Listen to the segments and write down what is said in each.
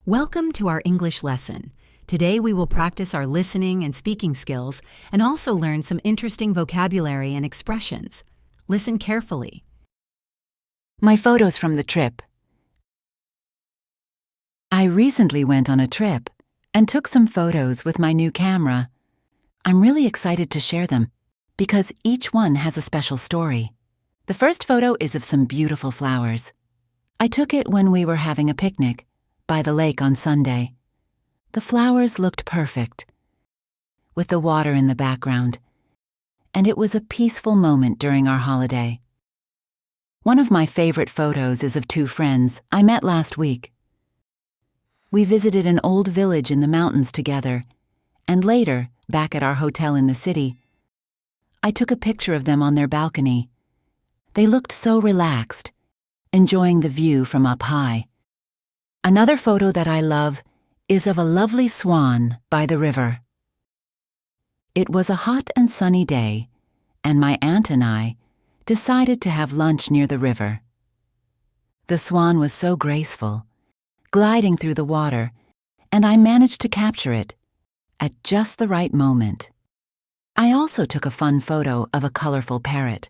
Welcome to our English lesson. Today we will practice our listening and speaking skills and also learn some interesting vocabulary and expressions. Listen carefully. My photos from the trip. I recently went on a trip and took some photos with my new camera. I'm really excited to share them because each one has a special story. The first photo is of some beautiful flowers. I took it when we were having a picnic by the lake on Sunday. The flowers looked perfect, with the water in the background, and it was a peaceful moment during our holiday. One of my favorite photos is of two friends I met last week. We visited an old village in the mountains together, and later, back at our hotel in the city, I took a picture of them on their balcony. They looked so relaxed, enjoying the view from up high. Another photo that I love is of a lovely swan by the river. It was a hot and sunny day, and my aunt and I decided to have lunch near the river. The swan was so graceful, gliding through the water, and I managed to capture it at just the right moment. I also took a fun photo of a colorful parrot.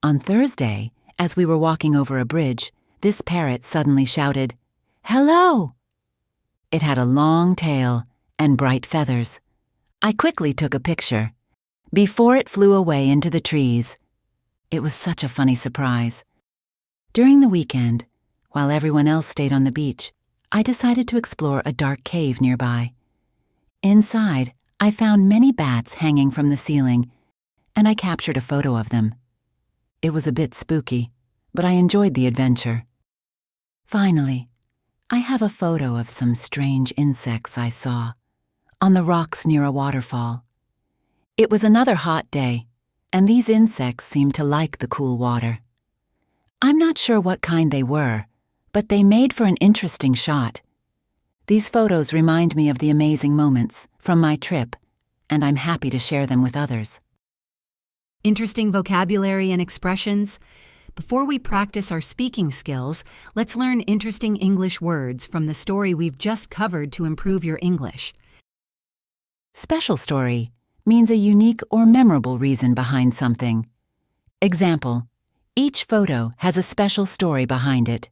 On Thursday, as we were walking over a bridge, this parrot suddenly shouted, "Hello!" It had a long tail and bright feathers. I quickly took a picture before it flew away into the trees. It was such a funny surprise. During the weekend, while everyone else stayed on the beach, I decided to explore a dark cave nearby. Inside, I found many bats hanging from the ceiling, and I captured a photo of them. It was a bit spooky, but I enjoyed the adventure. Finally, I have a photo of some strange insects I saw on the rocks near a waterfall. It was another hot day, and these insects seemed to like the cool water. I'm not sure what kind they were, but they made for an interesting shot. These photos remind me of the amazing moments from my trip, and I'm happy to share them with others. Interesting vocabulary and expressions? Before we practice our speaking skills, let's learn interesting English words from the story we've just covered to improve your English. Special story means a unique or memorable reason behind something. Example, each photo has a special story behind it.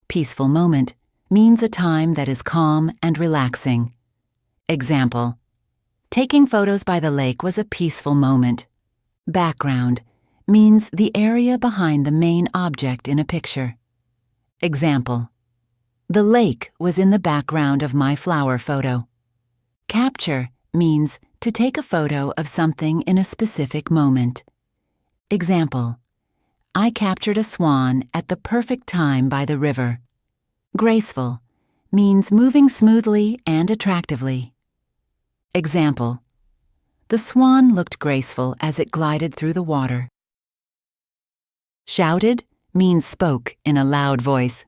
Peaceful moment means a time that is calm and relaxing. Example, taking photos by the lake was a peaceful moment. Background means the area behind the main object in a picture. Example, the lake was in the background of my flower photo. Capture means to take a photo of something in a specific moment. Example, I captured a swan at the perfect time by the river. Graceful means moving smoothly and attractively. Example, the swan looked graceful as it glided through the water. Shouted means spoke in a loud voice.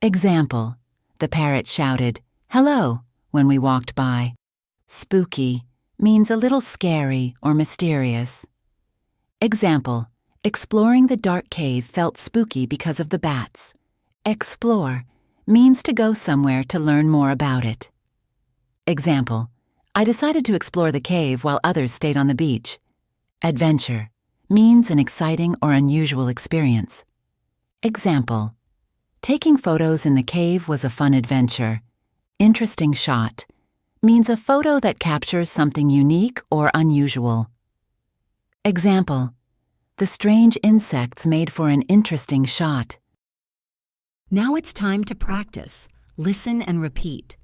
Example, the parrot shouted, "Hello," when we walked by. Spooky means a little scary or mysterious. Example, exploring the dark cave felt spooky because of the bats. Explore means to go somewhere to learn more about it. Example, I decided to explore the cave while others stayed on the beach. Adventure means an exciting or unusual experience. Example, taking photos in the cave was a fun adventure. Interesting shot means a photo that captures something unique or unusual. Example, the strange insects made for an interesting shot. Now it's time to practice. Listen and repeat.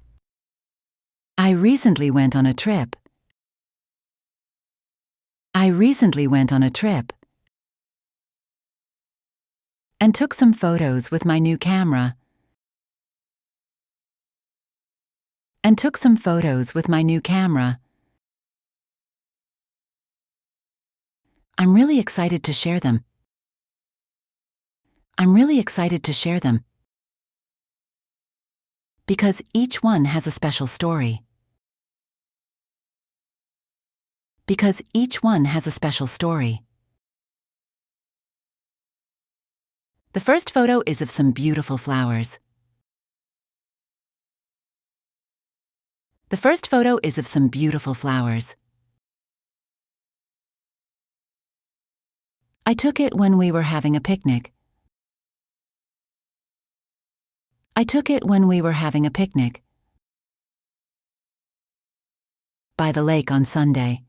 I recently went on a trip. I recently went on a trip and took some photos with my new camera. And took some photos with my new camera. I'm really excited to share them. I'm really excited to share them because each one has a special story. Because each one has a special story. The first photo is of some beautiful flowers. The first photo is of some beautiful flowers. I took it when we were having a picnic. I took it when we were having a picnic. By the lake on Sunday.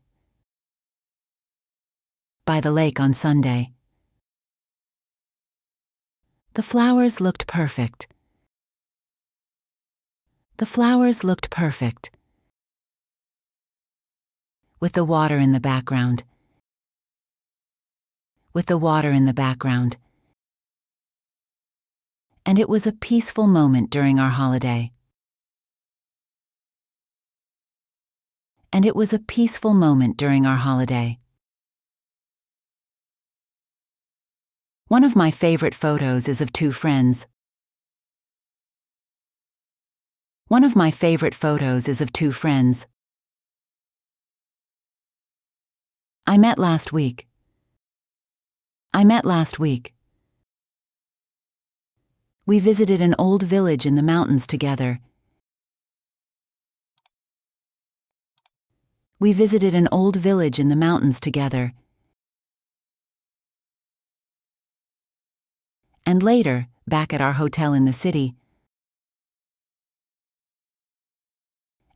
By the lake on Sunday. The flowers looked perfect. The flowers looked perfect. With the water in the background. With the water in the background. And it was a peaceful moment during our holiday. And it was a peaceful moment during our holiday. One of my favorite photos is of two friends. One of my favorite photos is of two friends. I met last week. I met last week. We visited an old village in the mountains together. We visited an old village in the mountains together. And later, back at our hotel in the city.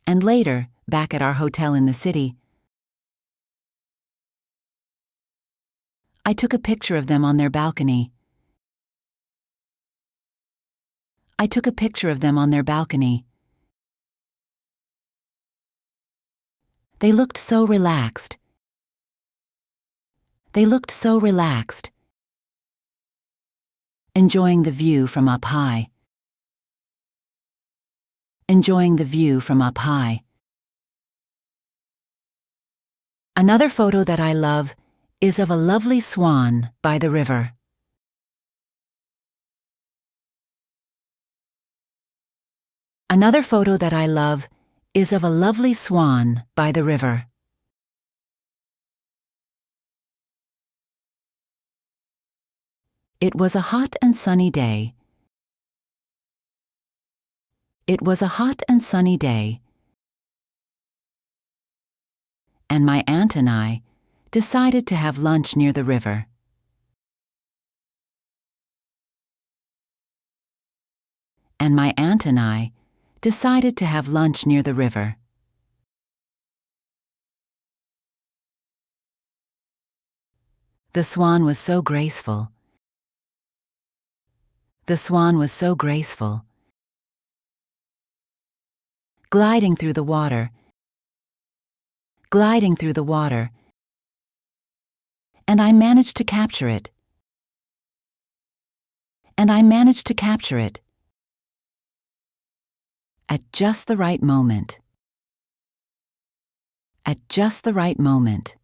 And later, back at our hotel in the city. I took a picture of them on their balcony. I took a picture of them on their balcony. They looked so relaxed. They looked so relaxed. Enjoying the view from up high. Enjoying the view from up high. Another photo that I love is of a lovely swan by the river. Another photo that I love is of a lovely swan by the river. It was a hot and sunny day. It was a hot and sunny day. And my aunt and I decided to have lunch near the river. And my aunt and I decided to have lunch near the river. The swan was so graceful. The swan was so graceful. Gliding through the water. Gliding through the water. And I managed to capture it. And I managed to capture it. At just the right moment. At just the right moment.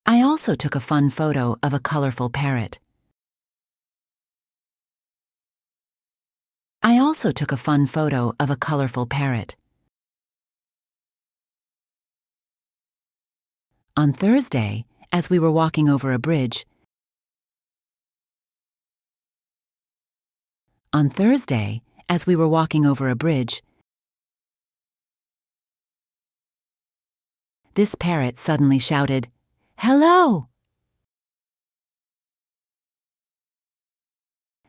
I also took a fun photo of a colorful parrot. I also took a fun photo of a colorful parrot. On Thursday, as we were walking over a bridge, on Thursday, as we were walking over a bridge, this parrot suddenly shouted, "Hello!"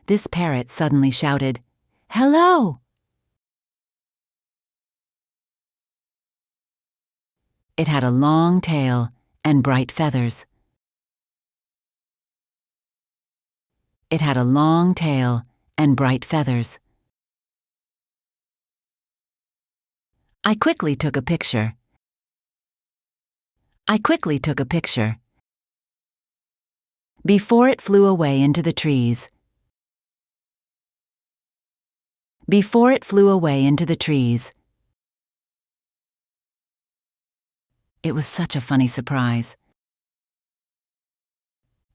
This parrot suddenly shouted, "Hello!" It had a long tail and bright feathers. It had a long tail and bright feathers. I quickly took a picture. I quickly took a picture. Before it flew away into the trees. Before it flew away into the trees. It was such a funny surprise.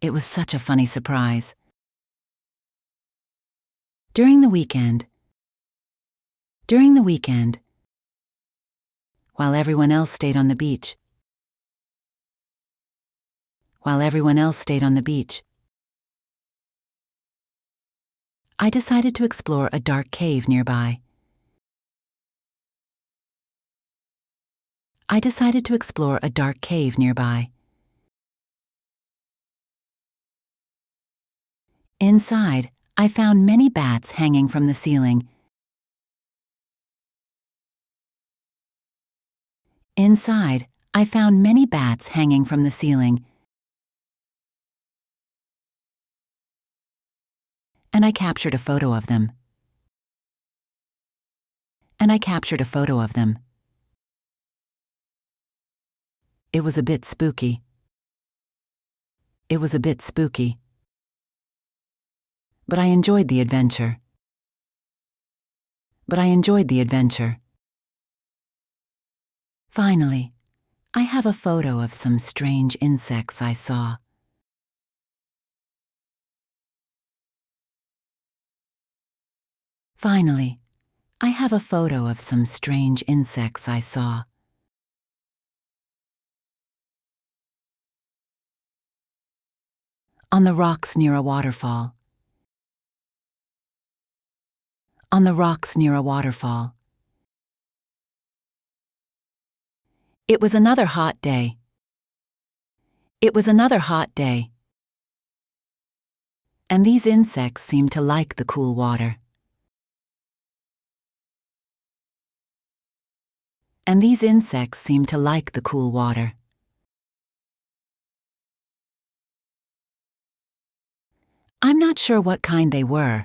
It was such a funny surprise. During the weekend, while everyone else stayed on the beach, while everyone else stayed on the beach, I decided to explore a dark cave nearby. I decided to explore a dark cave nearby. Inside, I found many bats hanging from the ceiling. Inside, I found many bats hanging from the ceiling, and I captured a photo of them. It was a bit spooky. But I enjoyed the adventure. Finally, I have a photo of some strange insects I saw. On the rocks near a waterfall. It was another hot day. And these insects seemed to like the cool water. I'm not sure what kind they were.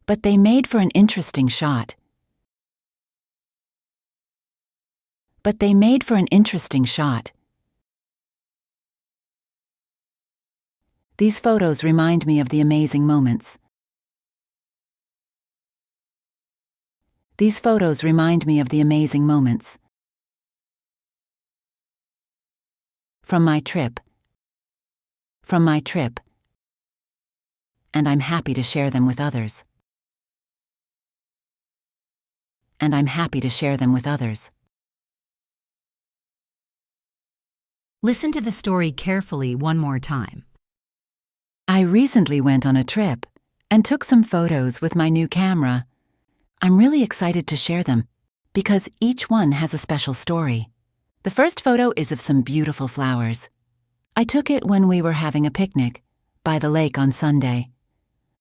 But they made for an interesting shot. These photos remind me of the amazing moments. From my trip. And I'm happy to share them with others. Listen to the story carefully one more time. I recently went on a trip and took some photos with my new camera. I'm really excited to share them because each one has a special story. The first photo is of some beautiful flowers. I took it when we were having a picnic by the lake on Sunday.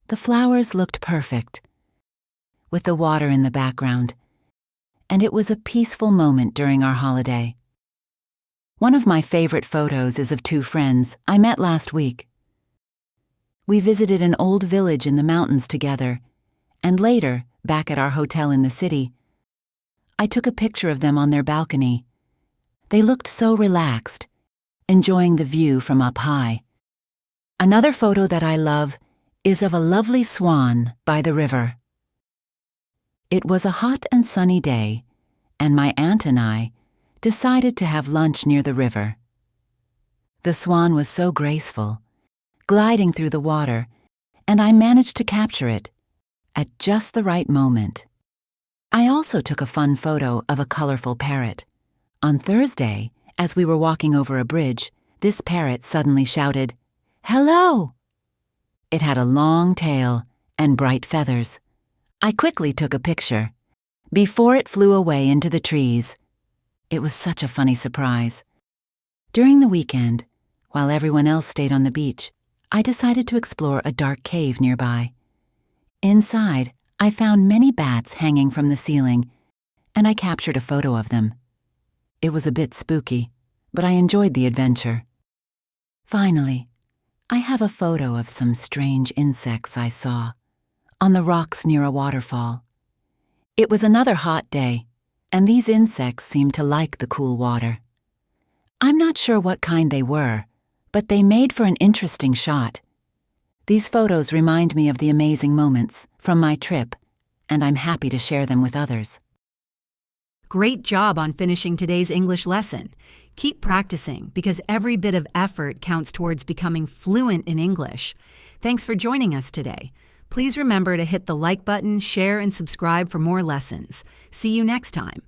The flowers looked perfect, with the water in the background, and it was a peaceful moment during our holiday. One of my favorite photos is of two friends I met last week. We visited an old village in the mountains together, and later, back at our hotel in the city, I took a picture of them on their balcony. They looked so relaxed, enjoying the view from up high. Another photo that I love is of a lovely swan by the river. It was a hot and sunny day, and my aunt and I decided to have lunch near the river. The swan was so graceful, gliding through the water, and I managed to capture it at just the right moment. I also took a fun photo of a colorful parrot. On Thursday, as we were walking over a bridge, this parrot suddenly shouted, "Hello!" It had a long tail and bright feathers. I quickly took a picture before it flew away into the trees. It was such a funny surprise. During the weekend, while everyone else stayed on the beach, I decided to explore a dark cave nearby. Inside, I found many bats hanging from the ceiling, and I captured a photo of them. It was a bit spooky, but I enjoyed the adventure. Finally, I have a photo of some strange insects I saw on the rocks near a waterfall. It was another hot day, and these insects seemed to like the cool water. I'm not sure what kind they were, but they made for an interesting shot. These photos remind me of the amazing moments from my trip, and I'm happy to share them with others. Great job on finishing today's English lesson. Keep practicing because every bit of effort counts towards becoming fluent in English. Thanks for joining us today. Please remember to hit the like button, share, and subscribe for more lessons. See you next time.